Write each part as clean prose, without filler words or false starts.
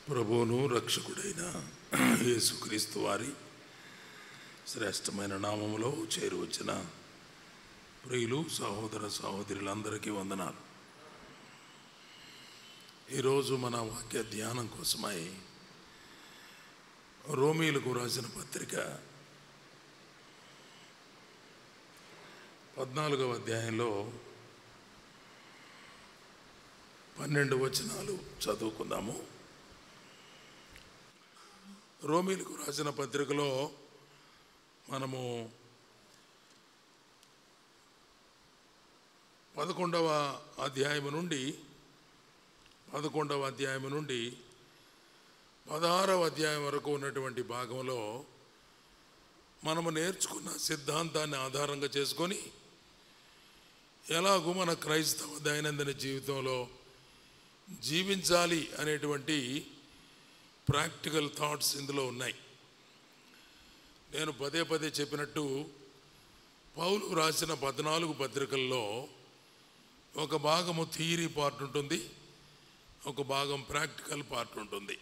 ప్రభువును రక్షకుడైన యేసుక్రీస్తు వారి శ్రేష్టమైన నామములో చేరువచ్చిన ప్రియులు సహోదర సహోదరులందరికీ వందనాలు. ఈరోజు మన వాక్య ధ్యానం కోసమై రోమీలకు రాసిన పత్రిక 14వ అధ్యాయంలో 12 వచనాలు చదువుకుందాము. రోమీలకు రాసిన పత్రికలో మనము 11వ అధ్యాయం నుండి 16వ అధ్యాయం వరకు ఉన్నటువంటి భాగంలో మనము నేర్చుకున్న సిద్ధాంతాన్ని ఆధారంగా చేసుకొని ఎలాగూ మన క్రైస్తవ దైనందిన జీవితంలో జీవించాలి అనేటువంటి ప్రాక్టికల్ థాట్స్ ఇందులో ఉన్నాయి. నేను పదే పదే చెప్పినట్టు పౌలు రాసిన 14 పత్రికల్లో ఒక భాగము థియరీ పార్ట్ ఉంటుంది, ఒక భాగం ప్రాక్టికల్ పార్ట్ ఉంటుంది.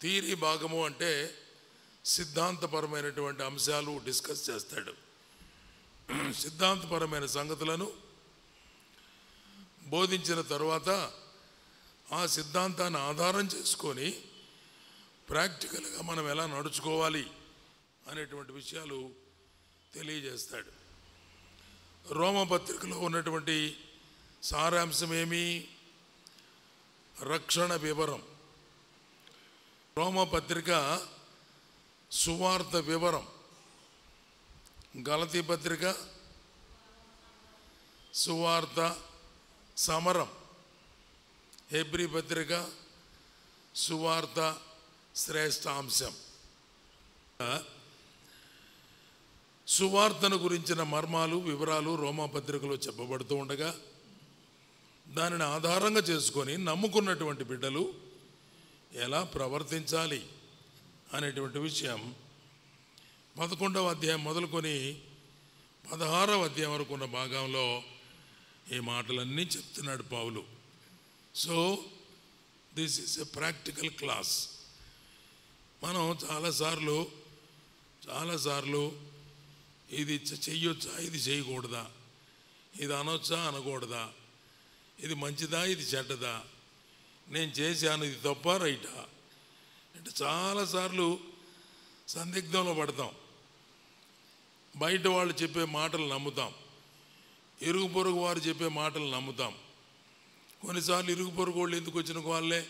థియరీ భాగము అంటే సిద్ధాంతపరమైనటువంటి అంశాలు డిస్కస్ చేస్తాడు. సిద్ధాంతపరమైన సంగతులను బోధించిన తర్వాత ఆ సిద్ధాంతాన్ని ఆధారం చేసుకొని ప్రాక్టికల్గా మనం ఎలా నడుచుకోవాలి అనేటువంటి విషయాలు తెలియజేస్తాడు. రోమపత్రికలో ఉన్నటువంటి సారాంశం ఏమి? రక్షణ వివరం. రోమపత్రిక సువార్త వివరం. గలతీ పత్రిక సువార్త సమరం. హెబ్రీ పత్రిక సువార్త శ్రేష్టాంశం. సువార్తను గురించిన మర్మాలు వివరాలు రోమపత్రికలో చెప్పబడుతూ ఉండగా దానిని ఆధారంగా చేసుకొని నమ్ముకున్నటువంటి బిడ్డలు ఎలా ప్రవర్తించాలి అనేటువంటి విషయం 11వ అధ్యాయం మొదలుకొని 16వ అధ్యాయం వరకు ఉన్న భాగంలో ఈ మాటలన్నీ చెప్తున్నాడు Paul. So this is a practical class. మనం చాలాసార్లు ఇది చెయ్యొచ్చా, ఇది చేయకూడదా, ఇది అనొచ్చా, అనకూడదా, ఇది మంచిదా, ఇది చెడ్డదా, నేను చేశాను, ఇది తప్ప రైటా అంటే చాలాసార్లు సందిగ్ధంలో పడతాం. బయట వాళ్ళు చెప్పే మాటలు నమ్ముతాం, ఇరుగు పొరుగు వారు చెప్పే మాటలు నమ్ముతాం. కొన్నిసార్లు ఇరుగు పొరుగు వాళ్ళు ఎందుకు వచ్చిన వాళ్ళే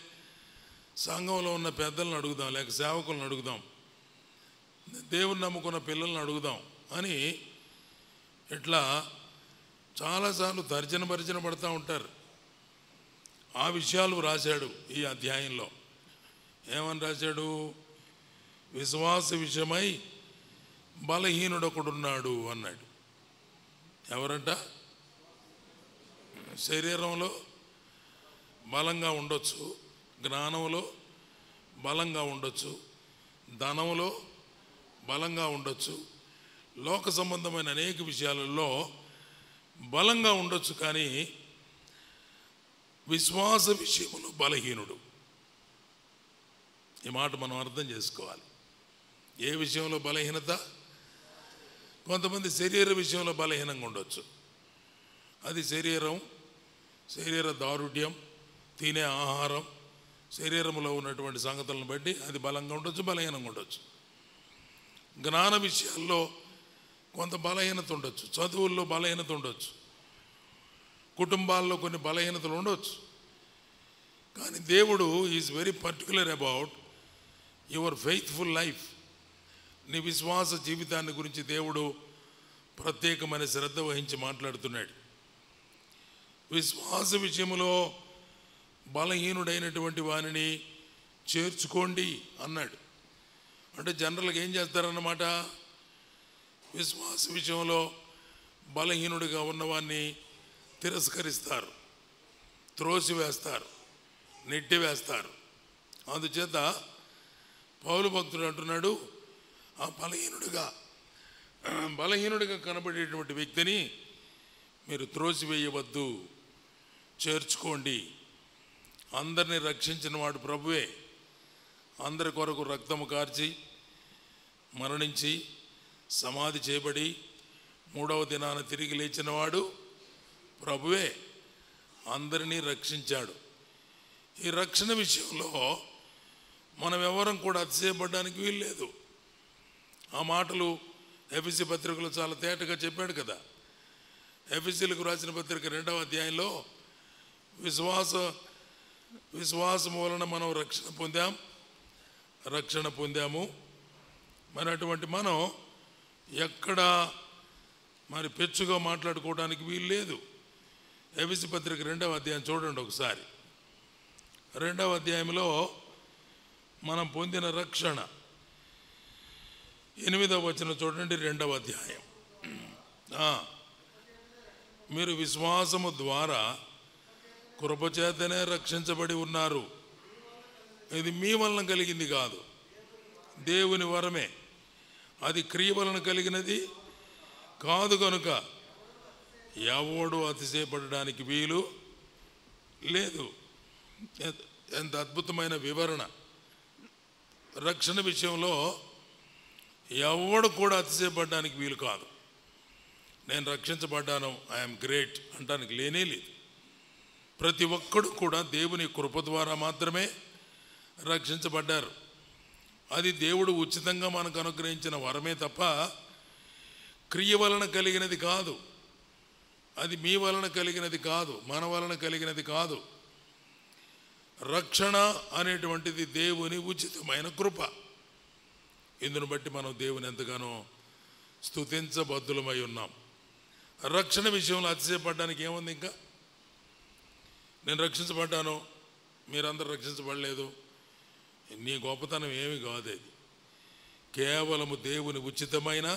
సంఘంలో ఉన్న పెద్దలను అడుగుదాం, లేక సేవకులను అడుగుదాం, దేవుని నమ్ముకున్న పిల్లల్ని అడుగుదాం అని ఇట్లా చాలాసార్లు తర్జన పడుతూ ఉంటారు. ఆ విషయాలు రాశాడు ఈ అధ్యాయంలో. ఏమని రాశాడు? విశ్వాస విషయమై బలహీనుడొకడున్నాడు అన్నాడు. ఎవరంట? శరీరంలో బలంగా ఉండొచ్చు, జ్ఞానంలో బలంగా ఉండొచ్చు, ధనంలో బలంగా ఉండొచ్చు, లోక సంబంధమైన అనేక విషయాలలో బలంగా ఉండొచ్చు, కానీ విశ్వాస విషయంలో బలహీనుడు. ఈ మాట మనం అర్థం చేసుకోవాలి. ఏ విషయంలో బలహీనత? కొంతమంది శరీర విషయంలో బలహీనంగా ఉండొచ్చు. అది శరీర దారుఢ్యం, తినే ఆహారం, శరీరంలో ఉన్నటువంటి సంగతులను బట్టి అది బలంగా ఉండొచ్చు, బలహీనంగా ఉండొచ్చు. జ్ఞాన విషయాల్లో కొంత బలహీనత ఉండొచ్చు, చదువుల్లో బలహీనత ఉండొచ్చు, కుటుంబాల్లో కొన్ని బలహీనతలు ఉండొచ్చు. కానీ దేవుడు is very particular about your faithful life. నీ విశ్వాస జీవితాన్ని గురించి దేవుడు ప్రత్యేకమైన శ్రద్ధ వహించి మాట్లాడుతున్నాడు. విశ్వాస విషయంలో బలహీనుడైనటువంటి వానిని చేర్చుకోండి అన్నాడు. అంటే జనరల్గా ఏం చేస్తారన్నమాట? విశ్వాస విషయంలో బలహీనుడిగా ఉన్నవాన్ని తిరస్కరిస్తారు, త్రోసివేస్తారు, నెట్టివేస్తారు. అందుచేత పౌలు భక్తుడు అంటున్నాడు, ఆ బలహీనుడిగా కనబడేటువంటి వ్యక్తిని మీరు త్రోసివేయవద్దు, చేర్చుకోండి అందరినీ రక్షించిన వాడు ప్రభువే. అందరి కొరకు రక్తము కార్చి మరణించి సమాధి చేయబడి మూడవ దినాన తిరిగి లేచినవాడు ప్రభువే. అందరినీ రక్షించాడు. ఈ రక్షణ విషయంలో మనం ఎవరం కూడా అతిశయపడడానికి వీల్లేదు. ఆ మాటలు ఎఫెసీ పత్రికలో చాలా తేటగా చెప్పాడు కదా. ఎఫెసీలకు రాసిన పత్రిక 2వ అధ్యాయంలో విశ్వాసం వలన మనం రక్షణ పొందాము. మరి అటువంటి మనం ఎక్కడ మరి పెచ్చుగా మాట్లాడుకోవడానికి వీలు లేదు. ఎఫెసీ పత్రిక 2వ అధ్యాయం చూడండి ఒకసారి. 2వ అధ్యాయంలో మనం పొందిన రక్షణ 8వ వచనం చూడండి. 2వ అధ్యాయం. మీరు విశ్వాసము ద్వారా కృపచేతనే రక్షించబడి ఉన్నారు. ఇది మీ వలన కలిగింది కాదు, దేవుని వరమే. అది క్రియ వలన కలిగినది కాదు కనుక ఎవడు అతిశయపడడానికి వీలు లేదు. ఎంత అద్భుతమైన వివరణ! రక్షణ విషయంలో ఎవడు కూడా అతిశయపడడానికి వీలు కాదు. నేను రక్షించబడ్డాను, ఐఎమ్ గ్రేట్ అంటానికి లేనే లేదు. ప్రతి ఒక్కడు కూడా దేవుని కృప ద్వారా మాత్రమే రక్షించబడ్డారు. అది దేవుడు ఉచితంగా మనకు అనుగ్రహించిన వరమే తప్ప క్రియ వలన కలిగినది కాదు. అది మీ వలన కలిగినది కాదు, మన వలన కలిగినది కాదు. రక్షణ అనేటువంటిది దేవుని ఉచితమైన కృప. ఇందును బట్టి మనం దేవుని ఎంతగానో స్తుతించబద్దులమై ఉన్నాం. రక్షణ విషయంలో అతిశయపడడానికి ఏముంది? ఇంకా నేను రక్షించబడ్డాను, మీరందరూ రక్షించబడలేదు, నీ గొప్పతనం ఏమి కాదు. అది కేవలము దేవుని ఉచితమైన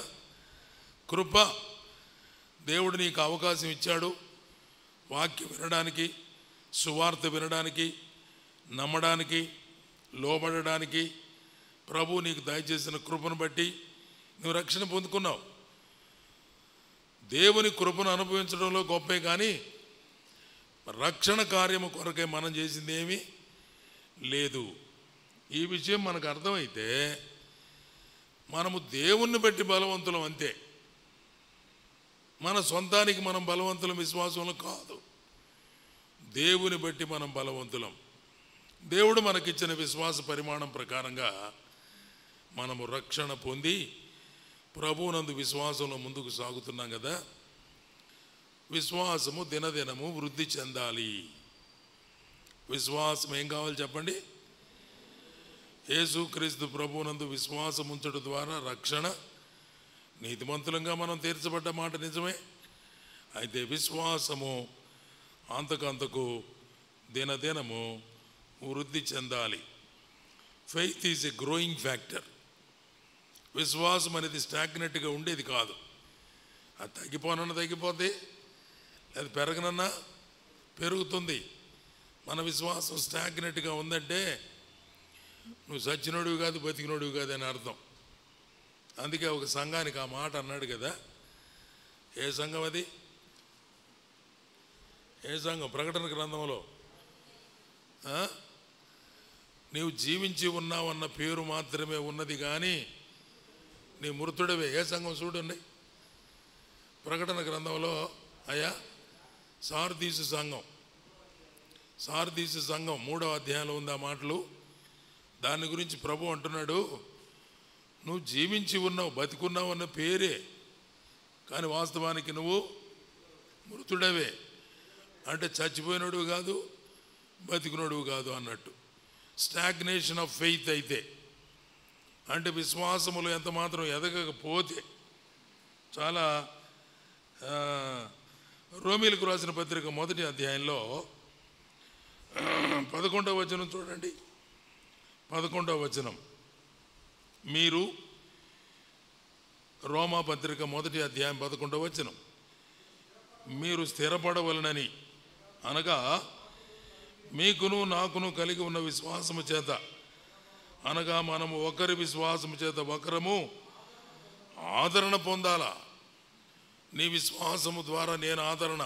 కృప. దేవుడు నీకు అవకాశం ఇచ్చాడు వాక్యం వినడానికి, సువార్త వినడానికి, నమ్మడానికి, లోబడడానికి. ప్రభు నీకు దయచేసిన కృపను బట్టి నువ్వు రక్షణ పొందుకున్నావు. దేవుని కృపను అనుభవించడంలో గొప్పే, కానీ రక్షణ కార్యము కొరకే మనం చేసింది ఏమీ లేదు. ఈ విషయం మనకు అర్థమైతే మనము దేవుణ్ణి బట్టి బలవంతులం అంతే. మన సొంతానికి మనం బలవంతులం విశ్వాసంలో కాదు, దేవుని బట్టి మనం బలవంతులం. దేవుడు మనకిచ్చిన విశ్వాస పరిమాణం ప్రకారంగా మనము రక్షణ పొంది ప్రభువునందు విశ్వాసంలో ముందుకు సాగుతున్నాం కదా. విశ్వాసము దినదినము వృద్ధి చెందాలి. విశ్వాసం ఏం కావాలి చెప్పండి? యేసుక్రీస్తు ప్రభువునందు విశ్వాసం ఉంచడం ద్వారా రక్షణ. నీతిమంతులంగా మనం తీర్చబడ్డ మాట నిజమే. అయితే విశ్వాసము అంతకంతకు దినదినము వృద్ధి చెందాలి. Faith is a growing factor. విశ్వాసం అనేది స్టాగ్నెట్గా ఉండేది కాదు. అది తగ్గిపోనన్నా తగ్గిపోతే, అది పెరగనన్నా పెరుగుతుంది. మన విశ్వాసం స్టాగ్నెట్గా ఉందంటే నువ్వు సచ్చినోడివి కాదు, బతికినోడివి కాదు అని అర్థం. అందుకే ఒక సంఘానికి ఆ మాట అన్నాడు కదా. ఏ సంఘం అది? ఏ సంఘం? ప్రకటన గ్రంథంలో నీవు జీవించి ఉన్నావన్న పేరు మాత్రమే ఉన్నది కానీ నీ మృతుడవే. ఏ సంఘం చూడండి ప్రకటన గ్రంథంలో. అయ్యా సార్దీసు సంఘం, సార్దీసు సంఘం 3వ అధ్యాయంలో ఉంది ఆ మాటలు. దాని గురించి ప్రభు అంటున్నాడు, నువ్వు జీవించి ఉన్నావు, బతికున్నావు అన్న పేరే, కానీ వాస్తవానికి నువ్వు మృతుడవే. అంటే చచ్చిపోయినోడు కాదు, బతికినోడు కాదు అన్నట్టు. స్టాగ్నేషన్ ఆఫ్ ఫెయిత్ అయితే, అంటే విశ్వాసములు ఎంత మాత్రం ఎదగకపోతే. చాలా రోమీలకు రాసిన పత్రిక 1వ అధ్యాయంలో 11వ వచనం చూడండి. 11వ వచనం. మీరు రోమా పత్రిక 1వ అధ్యాయం 11వ వచనం. మీరు స్థిరపడవలనని, అనగా మీకును నాకును కలిగి ఉన్న విశ్వాసము చేత, అనగా మనము ఒకరి విశ్వాసము చేత ఒకరము ఆదరణ పొందాలా. నీ విశ్వాసము ద్వారా నేను ఆదరణ,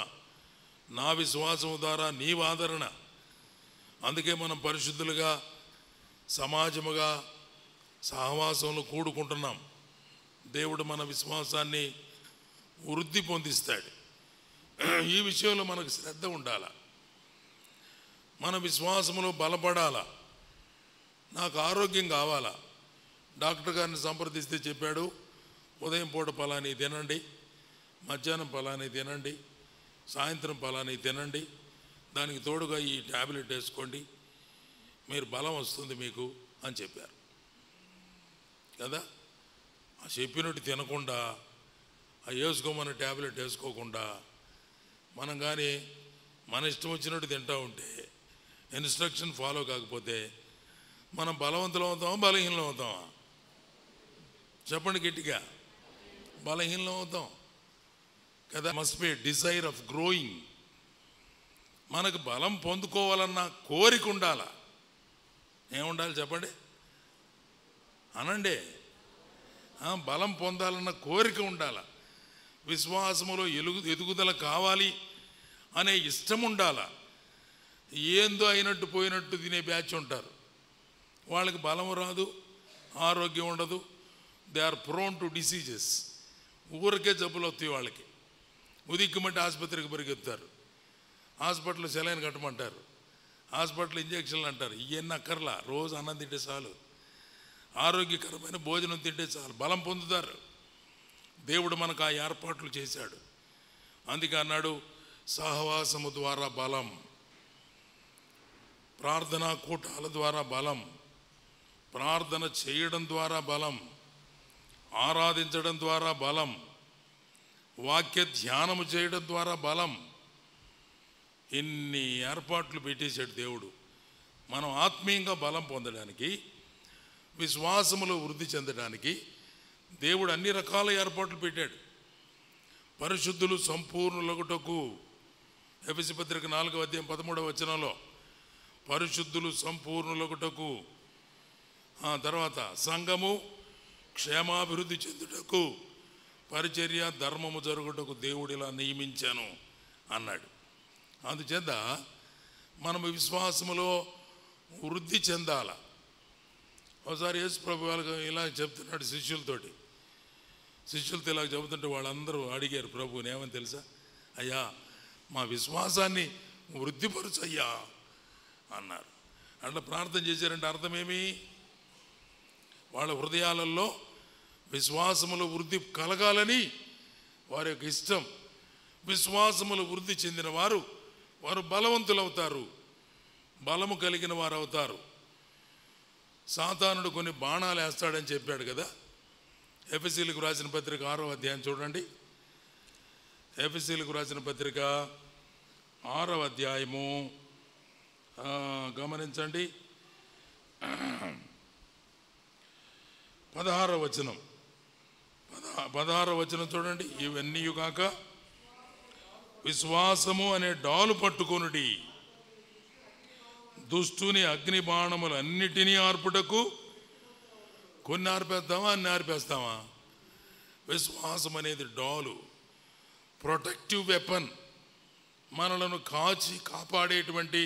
నా విశ్వాసము ద్వారా నీవు ఆదరణ. అందుకే మనం పరిశుద్ధులుగా సమాజముగా సహవాసంలో కూడుకుంటున్నాం. దేవుడు మన విశ్వాసాన్ని వృద్ధి పొందిస్తాడు. ఈ విషయంలో మనకు శ్రద్ధ ఉండాలి. మన విశ్వాసములో బలపడాలా. నాకు ఆరోగ్యం కావాలా. డాక్టర్ గారిని సంప్రదిస్తే చెప్పాడు, ఉదయం పూట పలాని తినండి, మధ్యాహ్నం పలాని తినండి, సాయంత్రం పలాని తినండి, దానికి తోడుగా ఈ ట్యాబ్లెట్ వేసుకోండి, మీరు బలం వస్తుంది మీకు అని చెప్పారు కదా. ఆ చెప్పినట్టు తినకుండా, ఆ వేసుకోమన్న ట్యాబ్లెట్ వేసుకోకుండా మనం కానీ మన ఇష్టం వచ్చినట్టు తింటూ ఉంటే, ఇన్స్ట్రక్షన్ ఫాలో కాకపోతే మనం బలవంతులం అవుతామా బలహీనం అవుతామా? చెప్పండి గట్టిగా. బలహీనం అవుతాం కదా. Must be desire of growing. మనకు బలం పొందుకోవాలన్న కోరిక ఉండాల. ఏముండాలి చెప్పండి, అనండి. బలం పొందాలన్న కోరిక ఉండాల. విశ్వాసములో ఎదుగుదల కావాలి అనే ఇష్టం ఉండాల. ఏందో అయినట్టు పోయినట్టు తినే బ్యాచ్ ఉంటారు, వాళ్ళకి బలం రాదు, ఆరోగ్యం ఉండదు. They are prone to diseases. ఊరికే జబ్బులు వస్తాయి వాళ్ళకి. ఉదిక్కుమంటే ఆసుపత్రికి పరిగెత్తారు, హాస్పిటల్లో సెలైన్ కట్టమంటారు, హాస్పిటల్ ఇంజక్షన్లు అంటారు. ఇవన్నీ అక్కర్లా, రోజు అన్నం తింటే చాలు, ఆరోగ్యకరమైన భోజనం తింటే చాలు, బలం పొందుతారు. దేవుడు మనకు ఆ ఏర్పాట్లు చేశాడు. అందుకే అన్నాడు, సహవాసము ద్వారా బలం, ప్రార్థనా కూటాల ద్వారా బలం, ప్రార్థన చేయడం ద్వారా బలం, ఆరాధించడం ద్వారా బలం, వాక్య ధ్యానము చేయడం ద్వారా బలం. ఇన్ని ఏర్పాట్లు పెట్టేశాడు దేవుడు. మనం ఆత్మీయంగా బలం పొందడానికి, విశ్వాసములో వృద్ధి చెందడానికి దేవుడు అన్ని రకాల ఏర్పాట్లు పెట్టాడు. పరిశుద్ధులు సంపూర్ణులగుటకు, ఎఫెసీ పత్రిక 4వ అధ్యాయం 13వ వచనంలో పరిశుద్ధులు సంపూర్ణులగుటకు, తర్వాత సంఘము క్షేమాభివృద్ధి చెందుటకు, పరిచర్య ధర్మము జరుగుటకు దేవుడు ఇలా నియమించాను అన్నాడు. అందుచేత మనం విశ్వాసములో వృద్ధి చెందాల. ఒకసారి యేసు ప్రభు వాళ్ళకి ఇలా చెప్తున్నాడు శిష్యులతో ఇలా చెబుతుంటే వాళ్ళందరూ అడిగారు ప్రభువుని, ఏమని తెలుసా? అయ్యా, మా విశ్వాసాన్ని వృద్ధిపరచయ్యా అన్నారు. అట్లా ప్రార్థన చేశారంటే అర్థమేమి? వాళ్ళ హృదయాలలో విశ్వాసములో వృద్ధి కలగాలని వారి యొక్క ఇష్టం. విశ్వాసములో వృద్ధి చెందిన వారు బలవంతులు అవుతారు, బలము కలిగిన వారు అవుతారు. సాతానుడు కొన్ని బాణాలు వేస్తాడని చెప్పాడు కదా. ఎఫెసీలకు రాసిన పత్రిక 6వ అధ్యాయం చూడండి. ఎఫెసీలకు రాసిన పత్రిక 6వ అధ్యాయము గమనించండి, 16వ వచనం. 16వ వచనం చూడండి. ఇవన్నీ కాక విశ్వాసము అనే డాలు పట్టుకొనుడి, దుష్టుని అగ్ని బాణములన్నిటినీ ఆర్పుటకు. కొన్ని ఆర్పేస్తామా, అన్ని ఆర్పేస్తామా? విశ్వాసం అనేది డాలు, ప్రొటెక్టివ్ వెపన్, మనలను కాపాడేటువంటి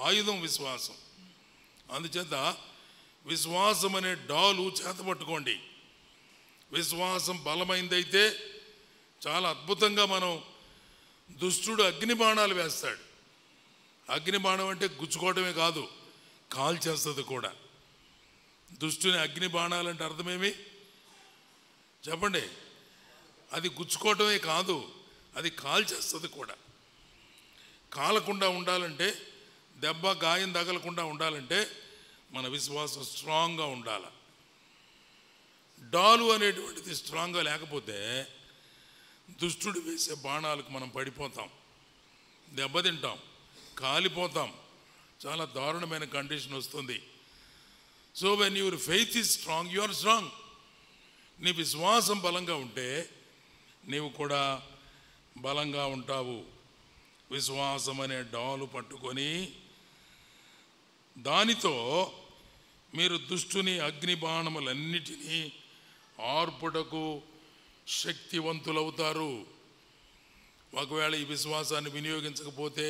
ఆయుధం విశ్వాసం. అందుచేత విశ్వాసం అనే డాలు చేతపట్టుకోండి. విశ్వాసం బలమైందైతే చాలా అద్భుతంగా మనం, దుష్టుడు అగ్ని బాణాలు వేస్తాడు. అగ్ని బాణం అంటే గుచ్చుకోవడమే కాదు, కాల్చేస్తుంది కూడా. దుష్టుని అగ్ని బాణాలు అంటే అర్థమేమి చెప్పండి? అది గుచ్చుకోవటమే కాదు, అది కాల్చేస్తుంది కూడా. కాలకుండా ఉండాలంటే, దెబ్బ గాయం తగలకుండా ఉండాలంటే మన విశ్వాసం స్ట్రాంగ్గా ఉండాలి. డాలు అనేటువంటిది స్ట్రాంగ్గా లేకపోతే దుష్టుడు వేసే బాణాలకు మనం పడిపోతాం, దెబ్బతింటాం, కాలిపోతాం, చాలా దారుణమైన కండిషన్ వస్తుంది. So when your faith is strong, you are strong. నీ విశ్వాసం బలంగా ఉంటే నీవు కూడా బలంగా ఉంటావు. విశ్వాసం అనే డాలు పట్టుకొని దానితో మీరు దుష్టుని అగ్ని బాణములన్నిటినీ ఆర్పుటకు శక్తివంతులవుతారు. ఒకవేళ ఈ విశ్వాసాన్ని వినియోగించకపోతే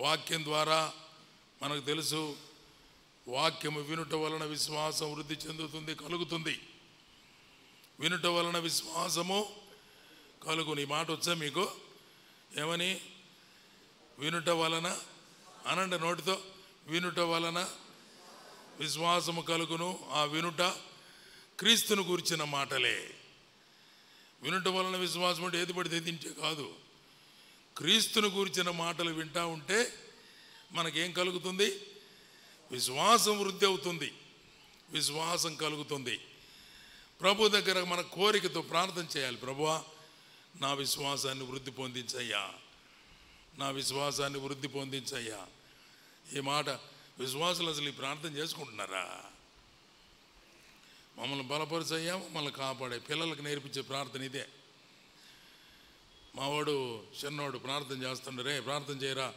వాక్యం ద్వారా మనకు తెలుసు, వాక్యము వినుట వలన విశ్వాసం వృద్ధి చెందుతుంది, కలుగుతుంది. వినుట వలన విశ్వాసము కలుగుని. మాట వచ్చా మీకు? ఏమని? వినుట వలన అనండి నోటితో, వినుట వలన విశ్వాసము కలుగును. ఆ వినుట క్రీస్తును గురించిన మాటలే. వినుట వలన విశ్వాసం అంటే ఏది పడితే తింటే కాదు. క్రీస్తును గురించిన మాటలు వింటా ఉంటే మనకేం కలుగుతుంది? విశ్వాసం వృద్ధి అవుతుంది, విశ్వాసం కలుగుతుంది. ప్రభు దగ్గర మన కోరికతో ప్రార్థన చేయాలి. ప్రభువా, నా విశ్వాసాన్ని వృద్ధి పొందించయ్యా, నా విశ్వాసాన్ని వృద్ధి పొందించయ్యా. ఈ మాట విశ్వాసులు అసలు ఈ ప్రార్థన చేసుకుంటున్నారా? మమ్మల్ని బలపరిచయ్యా, మమ్మల్ని కాపాడే. పిల్లలకు నేర్పించే ప్రార్థన ఇదే. మావాడు చిన్నవాడు ప్రార్థన చేస్తుండరే, ప్రార్థన చేయరా,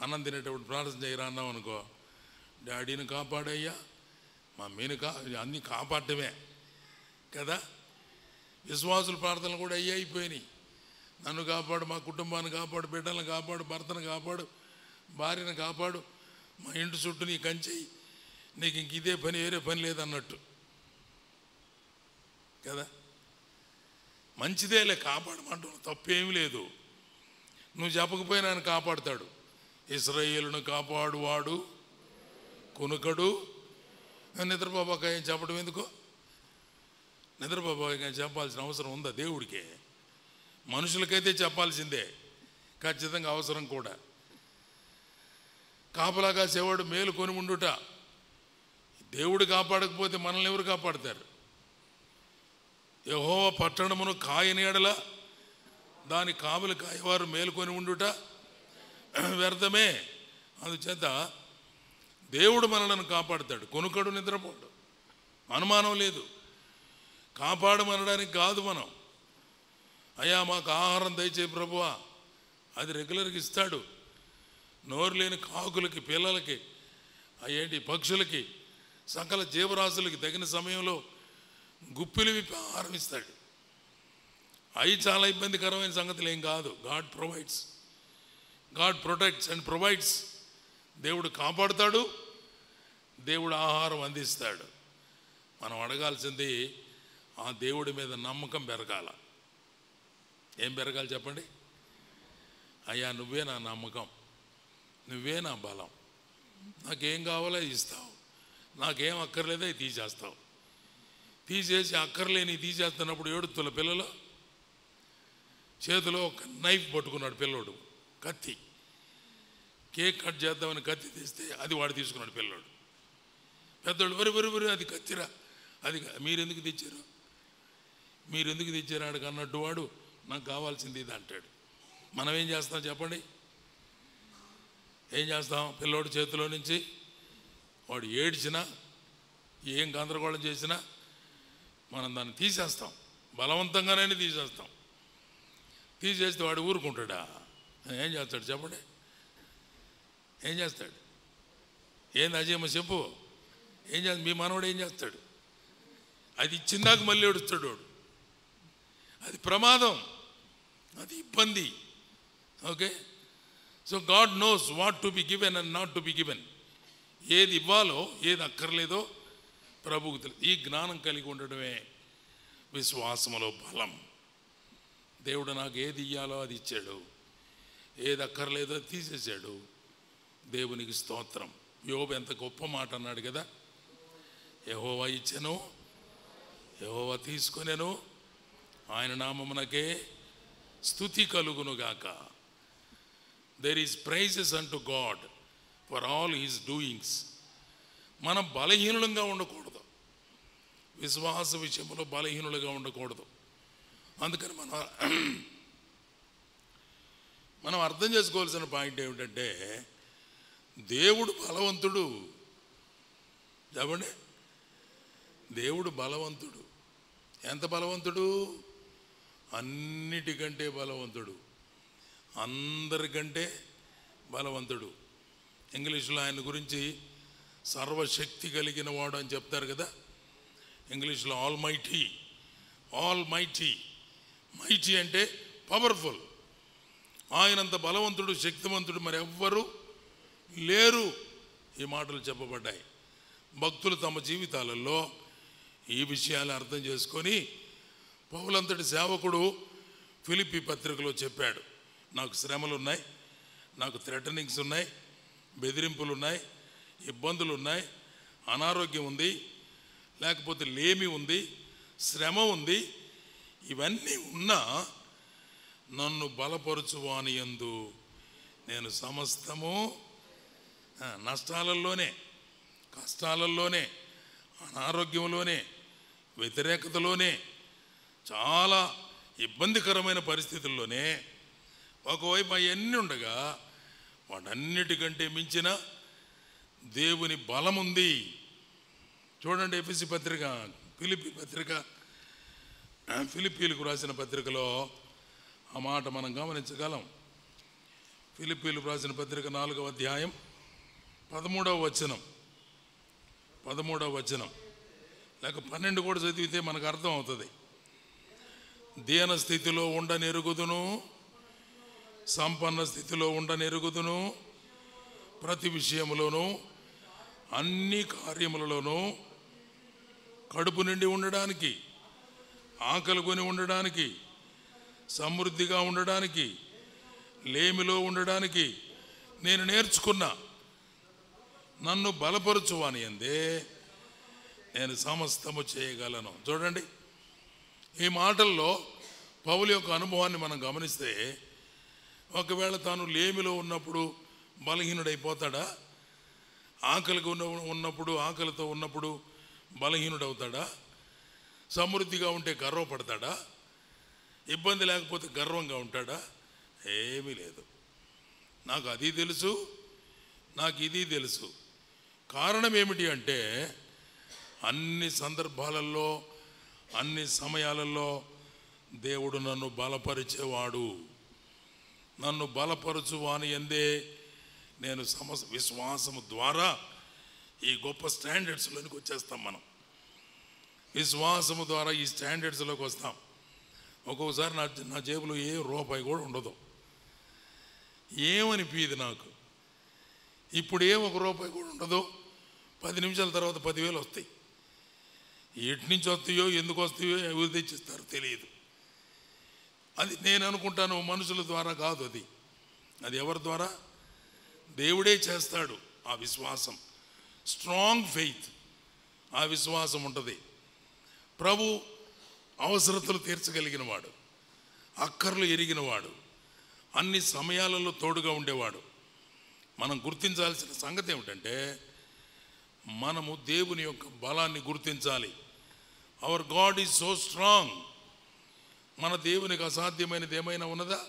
అన్నం తినేటప్పుడు ప్రార్థన చేయరా అన్నాం అనుకో, డాడీని కాపాడయ్యా, మమ్మీని అన్నీ కాపాడటమే కదా. విశ్వాసుల ప్రార్థనలు కూడా అయిపోయినాయి. నన్ను కాపాడు, మా కుటుంబాన్ని కాపాడు, బిడ్డలను కాపాడు, భర్తను కాపాడు, భార్యను కాపాడు, మా ఇంటి చుట్టూ నీ కంచెయ్యి, నీకు ఇంక ఇదే పని, వేరే పని లేదన్నట్టు కదా. మంచిదేలే, కాపాడమంటున్నావు, తప్పేమీ లేదు. నువ్వు చెప్పకపోయినా ఆయన కాపాడుతాడు. ఇశ్రాయేలును కాపాడువాడు కునుకడు. నిద్రపోబాక ఏం చెప్పడం ఎందుకు? నిద్రపోబాక చెప్పాల్సిన అవసరం ఉందా దేవుడికి? మనుషులకైతే చెప్పాల్సిందే, ఖచ్చితంగా అవసరం కూడా. కాపలా కాసేవాడు మేలు కొని ఉండుట. దేవుడు కాపాడకపోతే మనల్ని ఎవరు కాపాడతారు? యెహోవా పట్టణమును కాయని ఎడల దాని కావలి కాయవారు మేలుకొని ఉండుట వ్యర్థమే. అందుచేత దేవుడు మనలను కాపాడుతాడు. కొనుకడు, నిద్రపోడు, అనుమానం లేదు. కాపాడమనడానికి కాదు మనం, అయ్యా మాకు ఆహారం దయచేయి ప్రభువా, అది రెగ్యులర్గా ఇస్తాడు. నోరు లేని కాకులకి, పిల్లలకి, ఏంటి పక్షులకి, సకల జీవరాశులకి తగిన సమయంలో గుప్పిలు విప్పి ఆహారం ఇస్తాడు. అవి చాలా ఇబ్బందికరమైన సంగతులు ఏం కాదు. God provides, God protects and provides. దేవుడు కాపాడుతాడు, దేవుడు ఆహారం అందిస్తాడు. మనం అడగాల్సింది ఆ దేవుడి మీద నమ్మకం పెరగాల. ఏం పెరగాలి చెప్పండి? అయ్యా నువ్వే నా నమ్మకం, నువ్వే నా బలం, నాకేం కావాలో ఇస్తావు, నాకేం అక్కర్లేదో తీసేస్తావు. తీసేసి అక్కర్లేని తీసేస్తున్నప్పుడు ఏడుతున్న పిల్లలు చేతిలో ఒక నైఫ్ పట్టుకున్నాడు పిల్లోడు, కత్తి. కేక్ కట్ చేద్దామని కత్తి తీస్తే అది వాడు తీసుకున్నాడు పిల్లోడు. పెద్దోడు వరి అది కత్తిరా, అది మీరెందుకు తెచ్చారు, మీరెందుకు తెచ్చారు ఆడికి అన్నట్టు వాడు నాకు కావాల్సింది ఇది అంటాడు. మనం ఏం చేస్తాం చెప్పండి? ఏం చేస్తాం? పిల్లోడు చేతిలో నుంచి వాడు ఏడ్చినా, ఏం గందరగోళం చేసినా మనం దాన్ని తీసేస్తాం, బలవంతంగానే తీసేస్తాం. తీసేస్తే వాడు ఊరుకుంటాడా? ఏం చేస్తాడు చెప్పండి? ఏం చేస్తాడు? ఏంది అజయమ్మ చెప్పు, ఏం చేస్తా? మీ మనవడు ఏం చేస్తాడు? అది ఇచ్చిందాక మళ్ళీ ఏడుస్తాడు వాడు. అది ప్రమాదం, అది ఇబ్బంది. Okay, so God knows what to be given and not to be given. ఏది ఇవ్వాలో ఏది అక్కర్లేదో ప్రభువుకు తెలుసు. ఈ జ్ఞానం కలిగి ఉండడమే విశ్వాసములో బలం. దేవుడు నాకు ఏది ఇయ్యాలో అది ఇచ్చాడు, ఏది అక్కర్లేదో తీసేశాడు. దేవునికి స్తోత్రం. యోబు ఎంత గొప్ప మాట అన్నాడు కదా, యెహోవా ఇచ్చెను, యెహోవా తీసుకొనెను, ఆయన నామమునకే స్తుతి కలుగునుగాక. There is prices unto God for all his doings. మనం బలహీనులంగా ఉండకూడదు, విశ్వాస విషయంలో బలహీనులుగా ఉండకూడదు. అందుకని మనం అర్థం చేసుకోవాల్సిన పాయింట్ ఏమిటంటే, దేవుడు బలవంతుడు. చెప్పండి, దేవుడు బలవంతుడు. ఎంత బలవంతుడు? అన్నిటికంటే బలవంతుడు, అందరికంటే బలవంతుడు. ఇంగ్లీష్లో ఆయన గురించి సర్వశక్తి కలిగిన వాడు అని చెప్తారు కదా. ఇంగ్లీష్లో all mighty, all mighty. Mighty అంటే పవర్ఫుల్, ఆయనంత బలవంతుడు, శక్తివంతుడు మరి ఎవ్వరు లేరు. ఈ మాటలు చెప్పబడ్డాయి. భక్తులు తమ జీవితాలలో ఈ విషయాలు అర్థం చేసుకొని పౌలంతటి సేవకుడు ఫిలిప్పీ పత్రికలో చెప్పాడు, నాకు శ్రమలు ఉన్నాయి, నాకు థ్రెటనింగ్స్ ఉన్నాయి, బెదిరింపులు ఉన్నాయి, ఇబ్బందులు ఉన్నాయి, అనారోగ్యం ఉంది, లేకపోతే లేమి ఉంది, శ్రమ ఉంది. ఇవన్నీ ఉన్నా నన్ను బలపరుచువాని యందు నేను సమస్తము, నష్టాలలోనే, కష్టాలలోనే, అనారోగ్యంలోనే, వ్యతిరేకతలోనే, చాలా ఇబ్బందికరమైన పరిస్థితుల్లోనే ఒకవైపు అవన్నీ ఉండగా వాటన్నిటికంటే మించిన దేవుని బలం ఉంది. చూడండి, ఎఫెసీ పత్రిక, ఫిలిప్పీ పత్రిక, ఫిలిప్పీలకు రాసిన పత్రికలో ఆ మాట మనం గమనించగలం. ఫిలిప్పీలకు రాసిన పత్రిక 4వ అధ్యాయం 13వ వచనం, 13వ వచనం లేక 12 కూడా చదివితే మనకు అర్థం అవుతుంది. దీన స్థితిలో ఉండనెరుగుదును, సంపన్న స్థితిలో ఉండనెరుగుదును, ప్రతి విషయములోనూ అన్ని కార్యములలోనూ కడుపు నిండి ఉండడానికి, ఆకలి కొని ఉండడానికి, సమృద్ధిగా ఉండడానికి, లేమిలో ఉండడానికి నేను నేర్చుకున్నా. నన్ను బలపరచువాని యందే నేను సమస్తము చేయగలను. చూడండి, ఈ మాటల్లో పౌలు యొక్క అనుభవాన్ని మనం గమనిస్తే, ఒకవేళ తాను లేమిలో ఉన్నప్పుడు బలహీనుడైపోతాడా? ఆకలిగా ఉన్నప్పుడు, ఆకలితో ఉన్నప్పుడు బలహీనుడవుతాడా? సమృద్ధిగా ఉంటే గర్వపడతాడా? ఇబ్బంది లేకపోతే గర్వంగా ఉంటాడా? ఏమీ లేదు. నాకు అది తెలుసు, నాకు ఇది తెలుసు. కారణం ఏమిటి అంటే, అన్ని సందర్భాలలో, అన్ని సమయాలలో దేవుడు నన్ను బలపరిచేవాడు. నన్ను బలపరచువాని యందే నేను విశ్వాసము ద్వారా ఈ గొప్ప స్టాండర్డ్స్లోనికి వచ్చేస్తాం. మనం విశ్వాసము ద్వారా ఈ స్టాండర్డ్స్లోకి వస్తాం. ఒక్కొక్కసారి నా జేబులో ఏ రూపాయి కూడా ఉండదు, ఏమనిపించదు నాకు. ఇప్పుడు ఒక రూపాయి కూడా ఉండదు, 10 నిమిషాల తర్వాత 10,000 వస్తాయి. ఎటు నుంచి వస్తాయో, ఎందుకు వస్తాయో, ఎవరు తెచ్చిస్తారో తెలియదు. అది నేను అనుకుంటాను మనుషుల ద్వారా కాదు, అది ఎవరి ద్వారా? దేవుడే చేస్తాడు. ఆ విశ్వాసం, స్ట్రాంగ్ ఫెయిత్, ఆ విశ్వాసం ఉంటుంది. ప్రభు అవసరతలు తీర్చగలిగిన వాడు, అక్కర్లు ఎరిగినవాడు, అన్ని సమయాలలో తోడుగా ఉండేవాడు. మనం గుర్తించాల్సిన సంగతి ఏమిటంటే, మనము దేవుని యొక్క బలాన్ని గుర్తించాలి. Hour God is so strong. మన దేవునికి అసాధ్యమైనది ఏమైనా ఉన్నదా?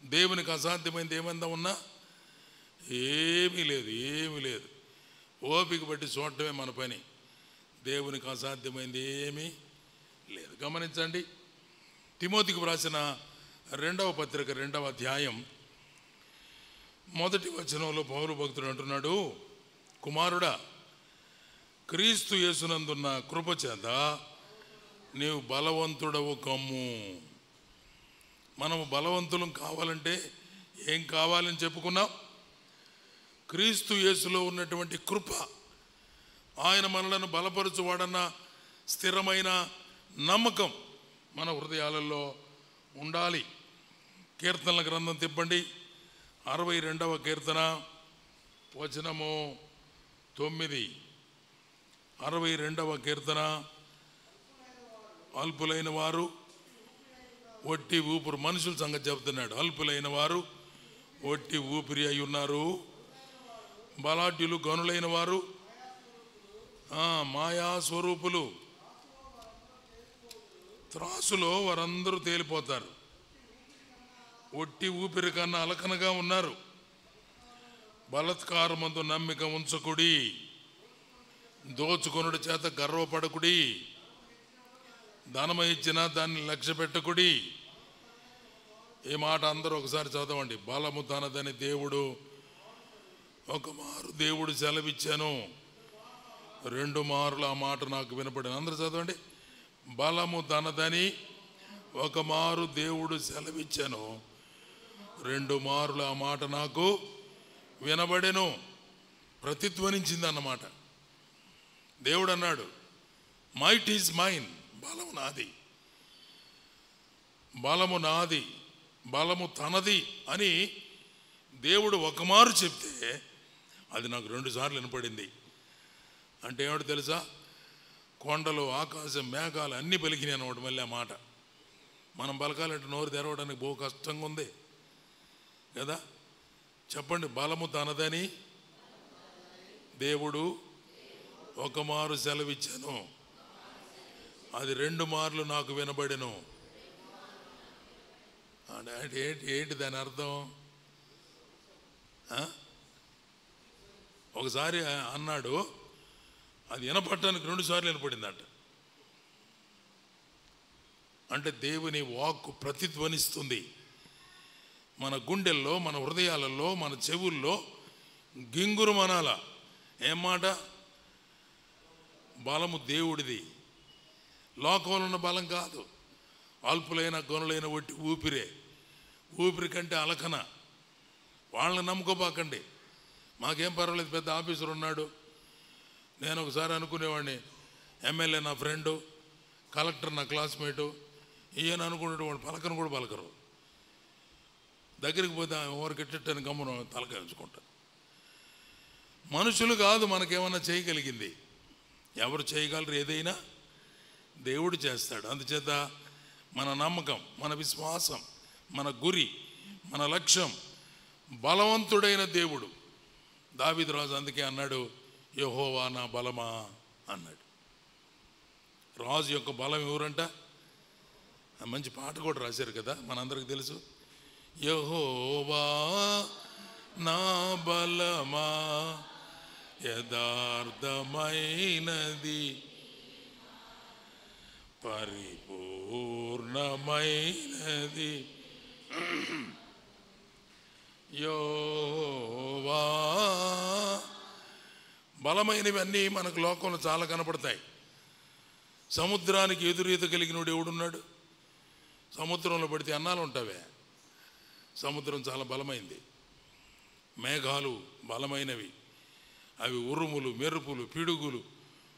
దేవునికి అసాధ్యమైనది ఏమైనా ఉన్నా? ఏమీ లేదు, ఏమీ లేదు. ఓపిక బట్టి చూడటమే మన పని. దేవునికి అసాధ్యమైనది ఏమీ లేదు. గమనించండి, తిమోతికి వ్రాసిన 2వ పత్రిక 2వ అధ్యాయం 1వ వచనంలో పౌలు భక్తుడు అంటున్నాడు, కుమారుడా, క్రీస్తు యేసునందున్న కృపచేత నీవు బలవంతుడవు కమ్ము. మనము బలవంతులం కావాలంటే ఏం కావాలని చెప్పుకున్నాం? క్రీస్తు యేసులో ఉన్నటువంటి కృప, ఆయన మనలను బలపరచువాడన్న స్థిరమైన నమ్మకం మన హృదయాలలో ఉండాలి. కీర్తనల గ్రంథం తిప్పండి, 62వ కీర్తన వచనము 9. 62వ కీర్తన, అల్పులైన వారు ఒట్టి ఊపిరి, మనుషుల సంగతి చెబుతున్నాడు. అల్పులైన వారు ఒట్టి ఊపిరి అయి ఉన్నారు, బలాఢ్యులు గనులైన వారు మాయా స్వరూపులు, త్రాసులో వారందరూ తేలిపోతారు. ఒట్టి ఊపిరి కన్నా అలకనగా ఉన్నారు. బలత్కారమందు నమ్మిక ఉంచకుడి, దోచుకొనుడి చేత గర్వపడకుడి, ధనము ఇచ్చినా దాన్ని లక్ష్య పెట్టకుడి. ఈ మాట అందరూ ఒకసారి చదవండి. బలము తనదని దేవుడు ఒక మారు దేవుడు సెలవిచ్చాను, 2 మార్లు ఆ మాట నాకు వినపడింది. అందరూ చదవండి. బలము తనదని ఒక మారు దేవుడు సెలవిచ్చాను, 2 మారులు ఆ మాట నాకు వినబడెను. ప్రతిధ్వనించింది అన్నమాట. దేవుడు అన్నాడు, మైట్ ఈజ్ మైన్, బలము నాది, బలము నాది, బలము తనది అని దేవుడు ఒక మారు చెప్తే అది నాకు 2 సార్లు వినపడింది. అంటే ఏమిటో తెలుసా? కొండలు, ఆకాశం, మేఘాలు అన్నీ పలికినాయి అన్నమాట. మళ్ళీ ఆ మాట మనం పలకాలంటే నోరు తెరవడానికి బహు కష్టంగా ఉంది కదా. చెప్పండి, బలము తనదని దేవుడు ఒక మారు సెలవిచ్చాను, అది 2 మార్లు నాకు వినబడెను. అంటే ఏంటి దాని అర్థం? ఒకసారి అన్నాడు, అది వినపడటానికి 2 సార్లు వినపడిందంట. అంటే దేవుని వాక్కు ప్రతిధ్వనిస్తుంది మన గుండెల్లో, మన హృదయాలలో, మన చెవుల్లో గింగురు మనాల. ఏం మాట? బలము దేవుడిది, లోకంలో ఉన్న బలం కాదు. అల్పులైన గనులైన ఒట్టి ఊపిరే, ఊపిరి కంటే అలకన. వాళ్ళని నమ్ముకోబాకండి. మాకేం పర్వాలేదు, పెద్ద ఆఫీసర్ ఉన్నాడు. నేను ఒకసారి అనుకునేవాడిని, ఎమ్మెల్యే నా ఫ్రెండు, కలెక్టర్ నా క్లాస్మేటు, ఈయన అనుకునేటు వాడు పలకను కూడా పలకరు. దగ్గరికి పోతే ఓరకెట్టని గమ్మున తలకాయ ఉంచుకుంటారు. మనుషులు కాదు మనకేమన్నా చేయగలిగింది. ఎవరు చేయగలరు? ఏదైనా దేవుడు చేస్తాడు. అందుచేత మన నమ్మకం, మన విశ్వాసం, మన గురి, మన లక్ష్యం బలవంతుడైన దేవుడు. దావీదు రాజు అందుకే అన్నాడు, యెహోవా నా బలమా అన్నాడు. రాజు యొక్క బలం ఎవరంట? మంచి పాట కూడా రాశారు కదా, మనందరికి తెలుసు. యెహోవా నా బలమా, యథార్థమైనది, పరిపూర్ణమైనది యెహోవా. బలమైనవి అన్నీ మనకు లోకంలో చాలా కనపడతాయి. సముద్రానికి ఎదురీత కలిగినోడు ఎవడున్నాడు? సముద్రంలో పడితే అన్నాలు ఉంటావే. సముద్రం చాలా బలమైంది. మేఘాలు బలమైనవి, అవి ఉరుములు, మెరుపులు, పిడుగులు,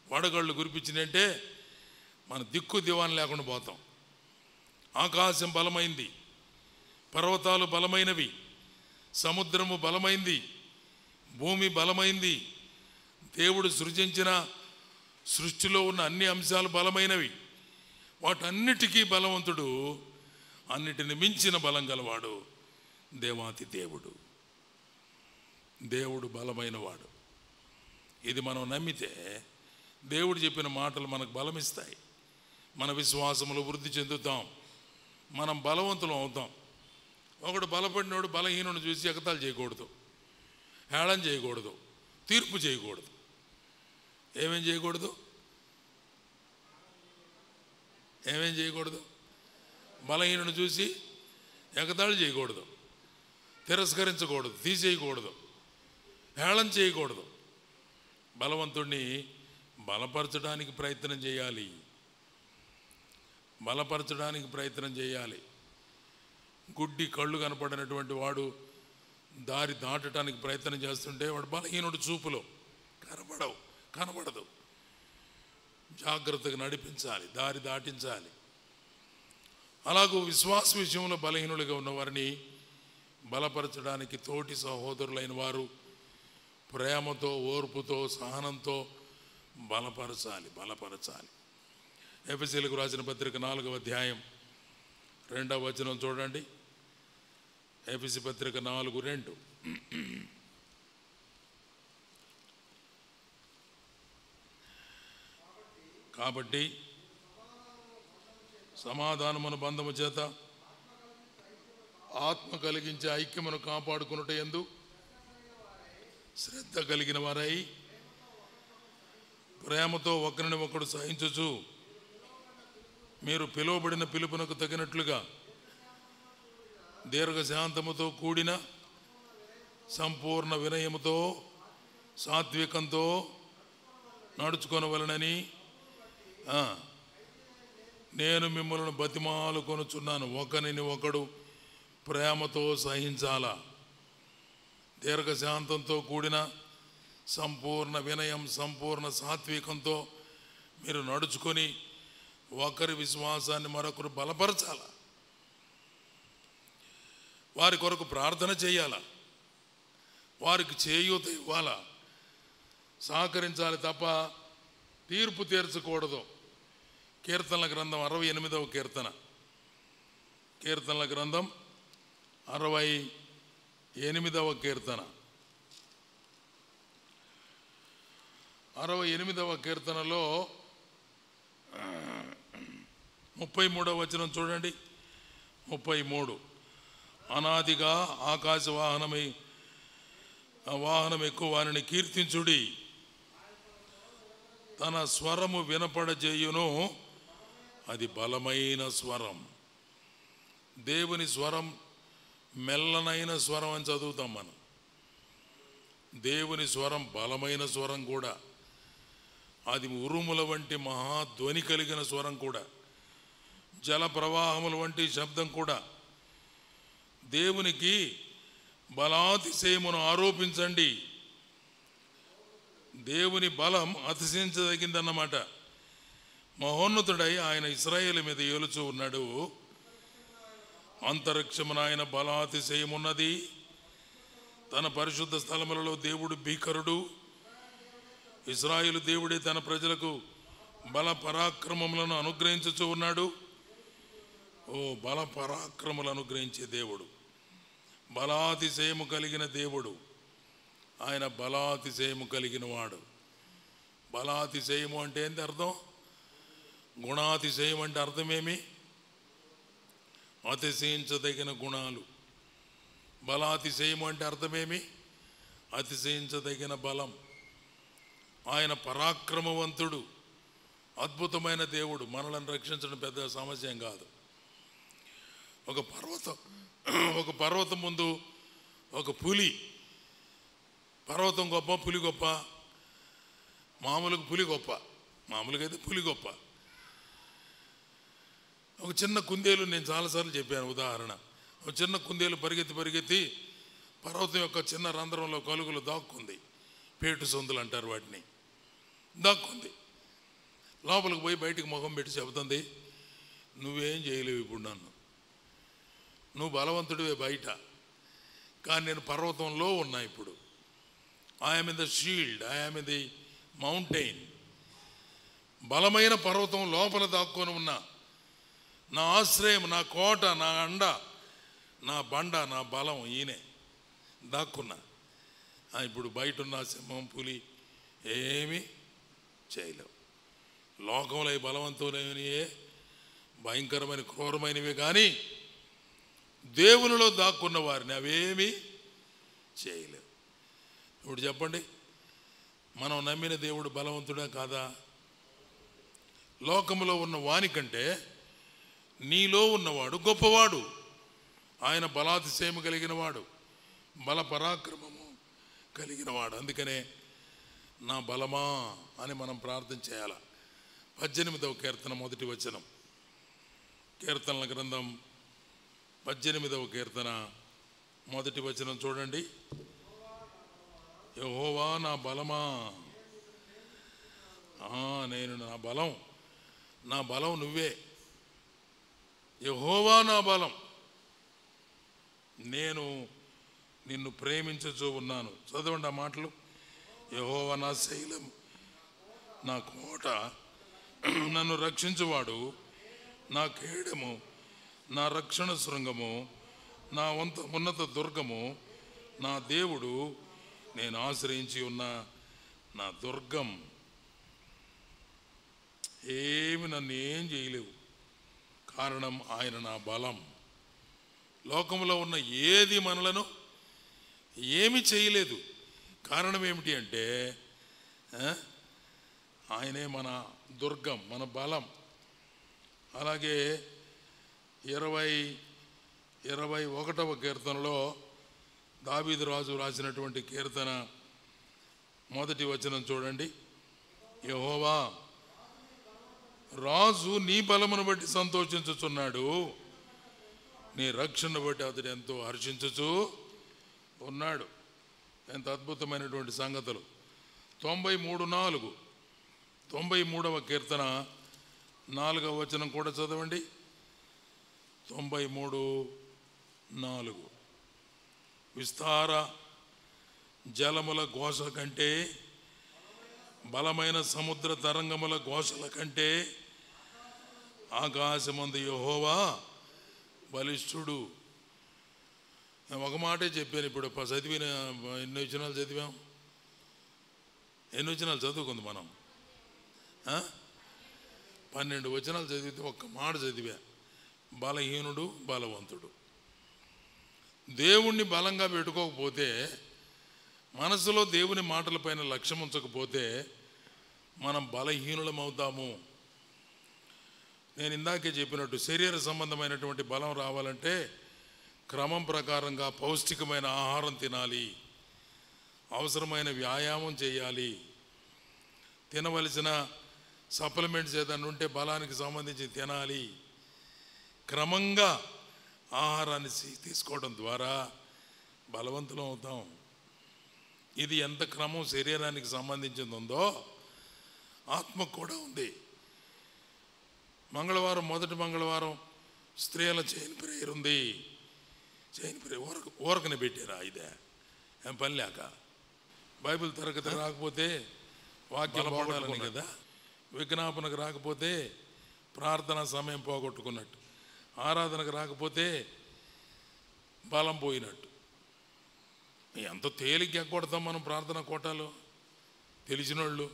వడగళ్ళు కురిపించినంటే మన దిక్కు దివాన్ లేకుండా పోతాం. ఆకాశం బలమైంది, పర్వతాలు బలమైనవి, సముద్రము బలమైంది, భూమి బలమైంది. దేవుడు సృజించిన సృష్టిలో ఉన్న అన్ని అంశాలు బలమైనవి. వాటన్నిటికీ బలవంతుడు, అన్నిటిని మించిన బలం గలవాడు దేవాతి దేవుడు. దేవుడు బలమైన వాడు. ఇది మనం నమ్మితే దేవుడు చెప్పిన మాటలు మనకు బలమిస్తాయి. మన విశ్వాసములో వృద్ధి చెందుతాం, మనం బలవంతులం అవుతాం. ఒకడు బలపడినోడు బలహీనుడు చూసి ఎగతాలు చేయకూడదు, హేళన చేయకూడదు, తీర్పు చేయకూడదు. ఏమేం చేయకూడదు? బలహీనుడు చూసి ఎగతాళి చేయకూడదు, తిరస్కరించకూడదు, తీసేయకూడదు, హేళన చేయకూడదు. బలవంతుడిని బలపరచడానికి ప్రయత్నం చేయాలి, బలపరచడానికి ప్రయత్నం చేయాలి. గుడ్డి కళ్ళు కనపడినటువంటి వాడు దారి దాటడానికి ప్రయత్నం చేస్తుంటే వాడు బలహీనుడు చూపులో కనబడదు. జాగ్రత్తగా నడిపించాలి, దారి దాటించాలి. అలాగూ విశ్వాస విషయంలో బలహీనులుగా ఉన్నవారిని బలపరచడానికి తోటి సహోదరులైన వారు ప్రేమతో, ఓర్పుతో, సహనంతో బలపరచాలి. ఎఫెసీయులకు రాసిన పత్రిక 4వ అధ్యాయం 2వ వచనం చూడండి. ఎఫెసీ పత్రిక 4:2. కాబట్టి సమాధానమును బంధము చేత ఆత్మ కలిగించే ఐక్యమును కాపాడుకున్నట యందు శ్రద్ధ కలిగిన వారై ప్రేమతో ఒకరిని ఒకడు సహించుచు మీరు పిలువబడిన పిలుపునకు తగినట్లుగా దీర్ఘశాంతముతో కూడిన సంపూర్ణ వినయముతో సాత్వికంతో నడుచుకొనవలనని నేను మిమ్మల్ని బతిమాలు కొనుచున్నాను. ఒకరిని ఒకడు ప్రేమతో సహించాలా, దీర్ఘశాంతంతో కూడిన సంపూర్ణ వినయం, సంపూర్ణ సాత్వికంతో మీరు నడుచుకొని ఒకరి విశ్వాసాన్ని మరొకరు బలపరచాల, వారి కొరకు ప్రార్థన చేయాల, వారికి చేయూత ఇవ్వాలా, సహకరించాలి తప్ప తీర్పు తీర్చకూడదు. కీర్తనల గ్రంథం 68వ కీర్తన, కీర్తనల గ్రంథం 68వ కీర్తన, 68వ కీర్తనలో 33వ వచనం చూడండి. 33 అనాదిగా ఆకాశ వాహనం ఎక్కువ వారిని కీర్తించుడి, తన స్వరము వినపడజేయును, అది బలమైన స్వరం. దేవుని స్వరం మెల్లనైన స్వరం అని చదువుతాం మనం. దేవుని స్వరం బలమైన స్వరం కూడా, అది ఉరుముల వంటి మహాధ్వని కలిగిన స్వరం కూడా, జల ప్రవాహముల వంటి శబ్దం కూడా. దేవునికి బలాతిశయమును ఆరోపించండి. దేవుని బలం అతిశయించదగిందన్నమాట. మహోన్నతుడై ఆయన ఇశ్రాయేలు మీద ఏలుచూ ఉన్నాడు. అంతరిక్షమున ఆయన బలాతిశయమున్నది. తన పరిశుద్ధ స్థలములలో దేవుడు భీకరుడు. ఇశ్రాయేలు దేవుడే తన ప్రజలకు బల పరాక్రమములను అనుగ్రహించుచూ ఉన్నాడు. ఓ బల పరాక్రములు అనుగ్రహించే దేవుడు, బలాతిశయము కలిగిన దేవుడు, ఆయన బలాతిశయము కలిగిన వాడు. బలాతిశయము అంటే ఏంటి అర్థం? గుణాతిశయం అంటే అర్థమేమి? అతిశయించదగిన గుణాలు. బలాతిశయము అంటే అర్థమేమి? అతిశయించదగిన బలం. ఆయన పరాక్రమవంతుడు, అద్భుతమైన దేవుడు. మనలను రక్షించడం పెద్ద సమస్య ఏం కాదు. ఒక పర్వతం ముందు ఒక పులి. పర్వతం గొప్ప, పులి గొప్ప? మామూలుగా పులి గొప్ప, మామూలుగా అయితే పులి గొప్ప. ఒక చిన్న కుందేలు, నేను చాలాసార్లు చెప్పాను ఉదాహరణ. ఒక చిన్న కుందేలు పరిగెత్తి పర్వతం యొక్క చిన్న రంధ్రంలో కలుగులు దాక్కుంది. పేటు సొందులు అంటారు వాటిని. దాక్కుంది. లోపలికి పోయి బయటికి ముఖం పెట్టి చెబుతుంది, నువ్వేం చేయలేవు ఇప్పుడు నన్ను, నువ్వు బలవంతుడివే బయట, కానీ నేను పర్వతంలో ఉన్నా ఇప్పుడు. I'm in the shield, I'm in the mountain. బలమైన పర్వతం లోపల దాక్కొని ఉన్నా. నా ఆశ్రయం, నా కోట, నా అండ, నా బండ, నా బలం ఈయనే. దాక్కున్నా. ఇప్పుడు బయట ఉన్న సింహం, పులి ఏమీ చేయలేవు. లోకంలో ఈ బలవంతులైనవే, భయంకరమైన క్రూరమైనవి, కానీ దేవునిలో దాక్కున్న వారిని అవేమీ చేయలేవు. ఇప్పుడు చెప్పండి, మనం నమ్మిన దేవుడు బలవంతుడా కాదా? లోకములో ఉన్న వానికంటే నీలో ఉన్నవాడు గొప్పవాడు. ఆయన బలాతిశయము కలిగిన వాడు, బల పరాక్రమము కలిగిన వాడు. అందుకనే నా బలమా అని మనం ప్రార్థన చేయాలి. 18వ కీర్తన 1వ వచనం, కీర్తనల గ్రంథం 18వ కీర్తన 1వ వచనం చూడండి. యెహోవా నా బలమా, నేను నా బలం నువ్వే. యెహోవా నా బలం, నేను నిన్ను ప్రేమించుచూ ఉన్నాను. చదవండి ఆ మాటలు. యెహోవా నా శైలం, నా కోట, నన్ను రక్షించువాడు, నా కేడము, నా రక్షణ శృంగము, నా ఉన్నత దుర్గము, నా దేవుడు, నేను ఆశ్రయించి ఉన్న నా దుర్గం. ఏమి నన్ను ఏం చేయలేవు, కారణం ఆయన నా బలం. లోకంలో ఉన్న ఏది మనలను ఏమి చేయలేదు. కారణం ఏమిటి అంటే ఆయనే మన దుర్గం, మన బలం. అలాగే 21వ కీర్తనలో దావీదు రాజు రాసినటువంటి కీర్తన 1వ వచనం చూడండి. యెహోవా రాజు నీ బలమును బట్టి సంతోషించుచున్నాడు, నీ రక్షణ బట్టి అతడు ఎంతో హర్షించుచు ఉన్నాడు. ఎంత అద్భుతమైనటువంటి సంగతులు. 93:4 93వ కీర్తన 4వ వచనం కూడా చదవండి. 93:4 విస్తార జలముల ఘోష కంటే, బలమైన సముద్ర తరంగముల ఘోషల కంటే ఆకాశమందు యెహోవా బలిష్ఠుడు. ఒక మాటే చెప్పాను. ఇప్పుడు చదివిన ఎన్ని వచనాలు చదివాం? ఎన్ని వచనాలు చదువుకుంది మనం? 12 వచనాలు చదివితే ఒక్క మాట చదివా, బలహీనుడు బలవంతుడు. దేవుణ్ణి బలంగా పెట్టుకోకపోతే, మనసులో దేవుని మాటలపైన లక్ష్యం ఉంచకపోతే మనం బలహీనులం అవుతాము. నేను ఇందాకే చెప్పినట్టు శరీర సంబంధమైనటువంటి బలం రావాలంటే క్రమం ప్రకారంగా పౌష్టికమైన ఆహారం తినాలి, అవసరమైన వ్యాయామం చేయాలి, తినవలసిన సప్లిమెంట్స్ ఏదైనా ఉంటే బలానికి సంబంధించి తినాలి. క్రమంగా ఆహారాన్ని తీసుకోవడం ద్వారా బలవంతులం అవుతాం. ఇది ఎంత క్రమం శరీరానికి సంబంధించింది ఉందో ఆత్మకు కూడా ఉంది. మంగళవారం, మొదటి మంగళవారం స్త్రీల చైన్ ప్రేయర్ ఉంది. చైన్ ప్రేయర్ ఊరకనే పెట్టారా? ఇదే ఏం పని లేక? బైబిల్ తరగతి రాకపోతే వాక్యాలు పాడాలని కదా, విజ్ఞాపనకు రాకపోతే ప్రార్థనా సమయం పోగొట్టుకున్నట్టు, ఆరాధనకు రాకపోతే బలం పోయినట్టు. ఎంత తేలిక ఎగ్గొడతాం మనం ప్రార్థన కోటాలు. తెలిసినోళ్ళు,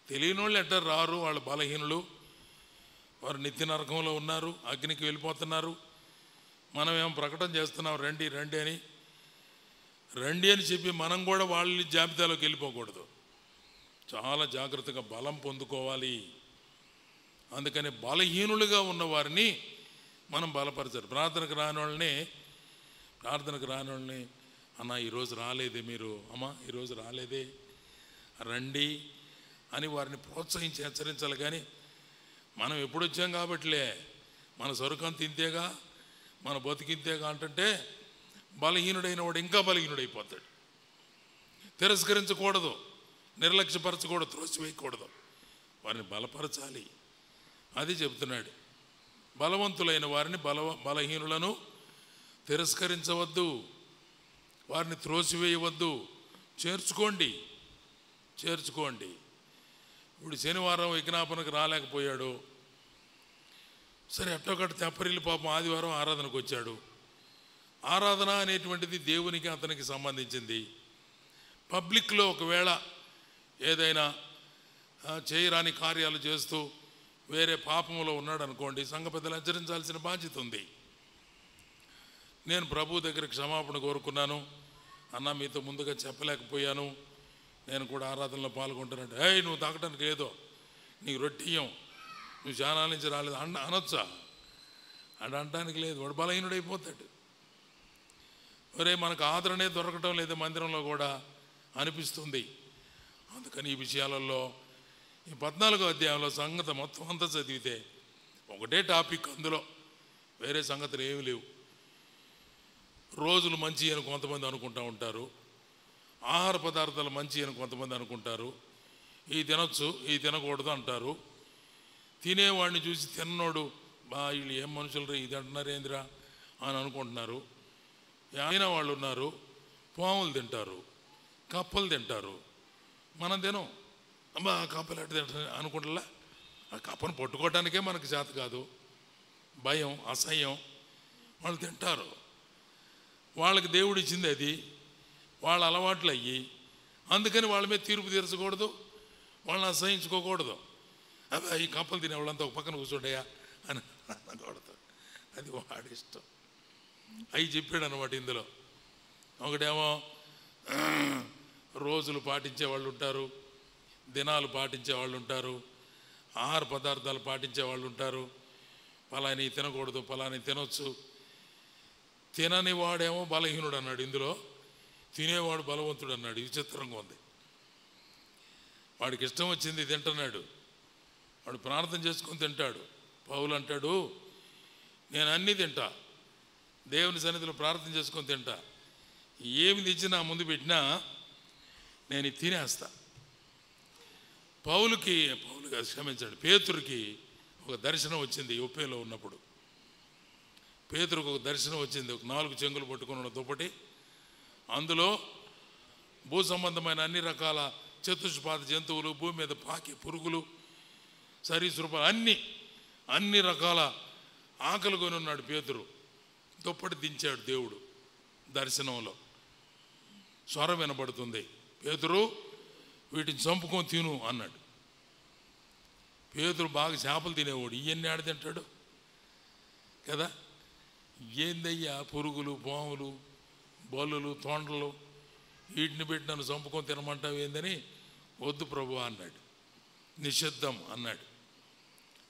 తెలియనోళ్ళు ఎట్ట రారు? వాళ్ళు బలహీనులు, వారు నిత్య నరకంలో ఉన్నారు, అగ్నికి వెళ్ళిపోతున్నారు. మనం ఏం ప్రకటన చేస్తున్నాం, రండి రండి అని. రండి అని చెప్పి మనం కూడా వాళ్ళ జాబితాలోకి వెళ్ళిపోకూడదు. చాలా జాగ్రత్తగా బలం పొందుకోవాలి. అందుకని బలహీనులుగా ఉన్న వారిని మనం బలపరచాలి. ప్రార్థనకు రాని వాళ్ళని అన్న ఈరోజు రాలేదే మీరు, అమ్మ ఈరోజు రాలేదే, రండి అని వారిని ప్రోత్సహించి హెచ్చరించాలి. కానీ మనం ఎప్పుడు వచ్చాం కాబట్టిలే, మన సరుకంత ఇంతేగా, మన బతికింతేగా అంటుంటే బలహీనుడైన వాడు ఇంకా బలహీనుడైపోతాడు. తిరస్కరించకూడదు, నిర్లక్ష్యపరచకూడదు, త్రోసివేయకూడదు, వారిని బలపరచాలి. అది చెప్తున్నాడు. బలవంతులైన వారిని బలహీనులను తిరస్కరించవద్దు, వారిని త్రోసివేయవద్దు, చేర్చుకోండి. ఇప్పుడు శనివారం విజ్ఞాపనకు రాలేకపోయాడు, సరే ఎట్టొకటి తెప్పరిల్లి పాపం ఆదివారం ఆరాధనకు వచ్చాడు. ఆరాధన అనేటువంటిది దేవునికి అతనికి సంబంధించింది. పబ్లిక్లో ఒకవేళ ఏదైనా చేయరాని కార్యాలు చేస్తూ వేరే పాపంలో ఉన్నాడు అనుకోండి, సంఘ పెద్దలు హెచ్చరించాల్సిన బాధ్యత ఉంది. నేను ప్రభు దగ్గర క్షమాపణ కోరుకున్నాను, అన్న మీతో ముందుగా చెప్పలేకపోయాను, నేను కూడా ఆరాధనలో పాల్గొంటానంటే, నువ్వు తాగటానికి లేదో, నీకు రొట్టియం, నువ్వు జానాల నుంచి రాలేదు అనొచ్చా? అనడానికి లేదు, వాడు బలహీనుడైపోతాడు. ఒరే మనకు ఆదరణే దొరకటం లేదు మందిరంలో కూడా అనిపిస్తుంది. అందుకని ఈ విషయాలలో ఈ 14వ అధ్యాయంలో సంగతి మొత్తం అంతా చదివితే ఒకటే టాపిక్, అందులో వేరే సంగతులు ఏమి లేవు. రోజులు మంచి అని కొంతమంది అనుకుంటూ ఉంటారు, ఆహార పదార్థాలు మంచి అని కొంతమంది అనుకుంటారు, ఈ తినొచ్చు ఈ తినకూడదు అంటారు. తినేవాడిని చూసి తిన్నోడు వీళ్ళు ఏం మనుషులు ఇది అంటున్నారేంద్రా అని అనుకుంటున్నారు. అయినా వాళ్ళు ఉన్నారు, పాములు తింటారు, కప్పలు తింటారు, మనం తినం. అమ్మా కప్పలు ఎట్ట తింటారు అనుకుంటా. ఆ కప్పను పట్టుకోవటానికే మనకు చేత కాదు, భయం, అసహ్యం. వాళ్ళు తింటారు, వాళ్ళకి దేవుడు ఇచ్చింది అది, వాళ్ళ అలవాట్లు అయ్యి. అందుకని వాళ్ళ మీద తీర్పు తీర్చకూడదు, వాళ్ళని అసహించుకోకూడదు. అబ్బా ఈ కప్పలు తినే వాళ్ళంతా ఒక పక్కన కూర్చోండియా అని అనకూడదు. అది వాడి ఇష్టం. అవి చెప్పాడు అన్నమాట. ఇందులో ఒకటేమో రోజులు పాటించే వాళ్ళు ఉంటారు, దినాలు పాటించే వాళ్ళు ఉంటారు, ఆహార పదార్థాలు పాటించే వాళ్ళు ఉంటారు. పలాని తినకూడదు, పలాని తినొచ్చు. తినని వాడేమో బలహీనుడు అన్నాడు, ఇందులో తినేవాడు బలవంతుడు అన్నాడు. విచిత్రంగా ఉంది. వాడికి ఇష్టం వచ్చింది తింటున్నాడు, వాడు ప్రార్థన చేసుకొని తింటాడు. పౌలు అంటాడు, నేను అన్నీ తింటా, దేవుని సన్నిధిలో ప్రార్థన చేసుకొని తింటా, ఏమి తెచ్చినా ముందు పెట్టినా నేను తినేస్తా. క్షమించండి, పేతురుకి ఒక దర్శనం వచ్చింది. యొప్పేలో ఉన్నప్పుడు పేతురుకు ఒక దర్శనం వచ్చింది. ఒక 4 చెంగులు పట్టుకుని ఉన్న దుప్పటి, అందులో భూ సంబంధమైన అన్ని రకాల చతుష్పాద జంతువులు, భూమి మీద పాకి పురుగులు, సరీసృపాలు, అన్ని రకాల ఆకలి కొని ఉన్నాడు పేతురు. దుప్పటి దించాడు దేవుడు. దర్శనంలో స్వరం వినపడుతుంది, పేతురు వీటిని చంపుకొని తిను అన్నాడు. పేతురు బాగా చేపలు తినేవాడు, ఇవన్నీ ఆడ తింటాడు కదా. ఏందయ్యా పురుగులు, పాములు, బల్లులు, తొండలు, వీటిని పెట్టి నన్ను చంపుకొని తినమంటావు ఏందని, వద్దు ప్రభు అన్నాడు. నిషిద్ధం అన్నాడు.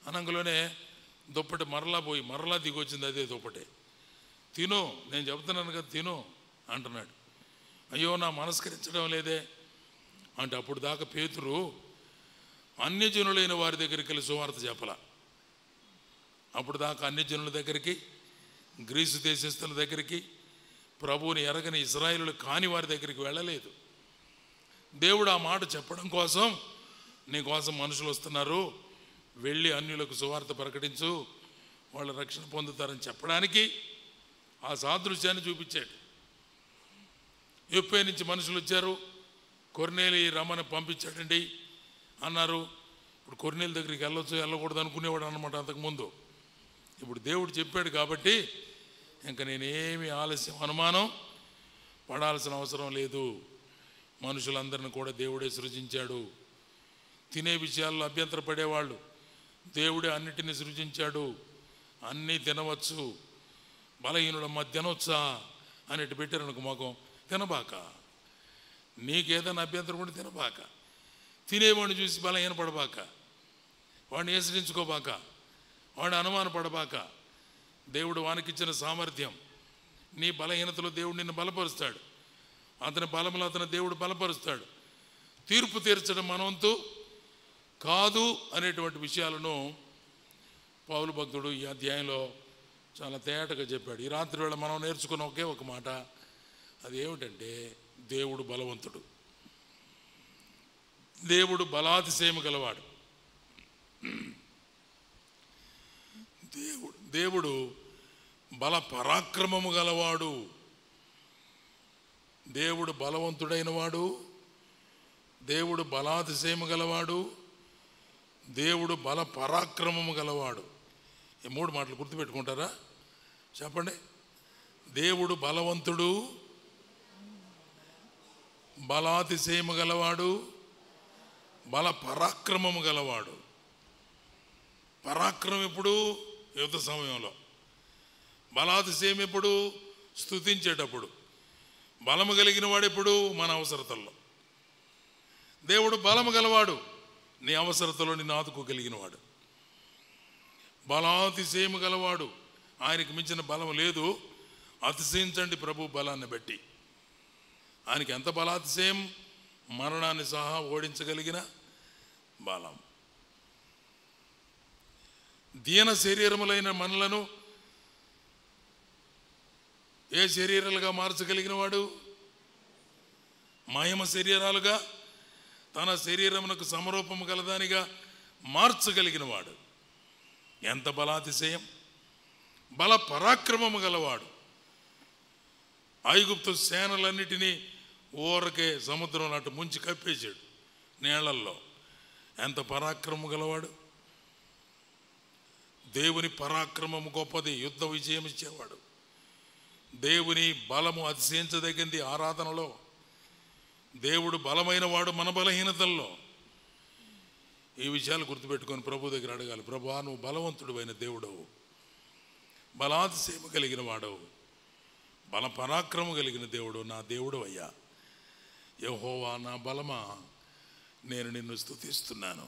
అనంగలోనే దుప్పటి మరలా దిగొచ్చింది. అదే దుప్పటి. తిను, నేను చెప్తున్నాను కదా తిను అంటున్నాడు. అయ్యో నా మనస్కరించడం లేదే అంటే, అప్పుడు దాకా పేతురు అన్యజనులైన వారి దగ్గరికి వెళ్ళి సువార్త చెప్పలా. అప్పుడు దాకా అన్యజనుల దగ్గరికి, గ్రీసు దేశస్తుల దగ్గరికి, ప్రభువుని ఎరగని ఇశ్రాయేలులు కాని వారి దగ్గరికి వెళ్ళలేదు. దేవుడు ఆ మాట చెప్పడం కోసం, నీ కోసం మనుషులు వస్తున్నారు, వెళ్ళి అన్యులకు సువార్త ప్రకటించు, వాళ్ళు రక్షణ పొందుతారని చెప్పడానికి ఆ సాదృశ్యాన్ని చూపించాడు. యొప్పే నుంచి మనుషులు వచ్చారు, కొర్నేలి రమ్మని పంపించాడండి అన్నారు. ఇప్పుడు కొర్నేలి దగ్గరికి వెళ్ళకూడదు అనుకునేవాడు అన్నమాట అంతకుముందు. ఇప్పుడు దేవుడు చెప్పాడు కాబట్టి ఇంకా నేనేమి అనుమానం పడాల్సిన అవసరం లేదు. మనుషులందరిని కూడా దేవుడే సృజించాడు. తినే విషయాల్లో అభ్యంతర పడేవాళ్ళు దేవుడే అన్నిటినీ సృజించాడు. అన్నీ తినవచ్చు, బలహీనుడమ్మ తినొచ్చా అన్నిటి పెట్టారు అనుకో మొఖం, తినబాక. నీకేదైనా అభ్యంతరం ఉంటే తినబాక. తినేవాడిని చూసి బలహీన పడబాక, వాడిని హెచ్చరించుకోబాక, వాడిని అనుమాన పడబాక. దేవుడు వానికిచ్చిన సామర్థ్యం, నీ బలహీనతలో దేవుడు నిన్ను బలపరుస్తాడు, అతని బలములో అతని దేవుడు బలపరుస్తాడు. తీర్పు తీర్చడం మనవంతు కాదు అనేటువంటి విషయాలను పౌలు భక్తుడు ఈ అధ్యాయంలో చాలా తేటగా చెప్పాడు. ఈ రాత్రి వేళ మనం నేర్చుకున్న ఒకే ఒక మాట, అది ఏమిటంటే దేవుడు బలవంతుడు, దేవుడు బలాతిశయము గలవాడు. దేవుడు బల పరాక్రమము గలవాడు. దేవుడు బలవంతుడైన వాడు, దేవుడు బలాతిశయము గలవాడు, దేవుడు బల పరాక్రమము గలవాడు. ఈ 3 మాటలు గుర్తుపెట్టుకుంటారా? చెప్పండి. దేవుడు బలవంతుడు, బలాతిశయము గలవాడు, బల పరాక్రమము గలవాడు. పరాక్రమం ఎప్పుడు? యుద్ధ సమయంలో. బలాతిశయం ఎప్పుడు? స్తుతించేటప్పుడు. బలము కలిగిన వాడు ఎప్పుడు? మన అవసరతల్లో. దేవుడు బలము గలవాడు, నీ అవసరతలో నిన్ను ఆదుకోగలిగిన వాడు. బలాతిశయము గలవాడు, ఆయనకి మించిన బలం లేదు. అతిశయించండి ప్రభు బలాన్ని బట్టి. ఆయనకి ఎంత బలాతిశయం? మరణాన్ని సహా ఓడించగలిగిన బలం. దీన శరీరములైన మనలను ఏ శరీరాలుగా మార్చగలిగిన వాడు? మహిమ శరీరాలుగా, తన శరీరమునకు సమరూపము గలదానిగా మార్చగలిగిన వాడు. ఎంత బలాతిశయం! బల పరాక్రమము గలవాడు. ఐగుప్తు సేనలన్నిటినీ ఊరకే సముద్రం నాటు ముంచి కప్పేశాడు నీళ్లల్లో. ఎంత పరాక్రమము గలవాడు! దేవుని పరాక్రమము గొప్పది, యుద్ధ విజయం ఇచ్చేవాడు. దేవుని బలము అతిశయించదగింది ఆరాధనలో. దేవుడు బలమైన వాడు మన బలహీనతల్లో. ఈ విషయాలు గుర్తుపెట్టుకొని ప్రభు దగ్గర అడగాలి, ప్రభువా నువ్వు బలవంతుడు అయిన దేవుడవు, బలాతిశయము కలిగిన వాడవు, బల పరాక్రమం కలిగిన దేవుడు, నా దేవుడు అయ్యా. యెహోవా నా బలమా, నేను నిన్ను స్తుతిస్తున్నాను.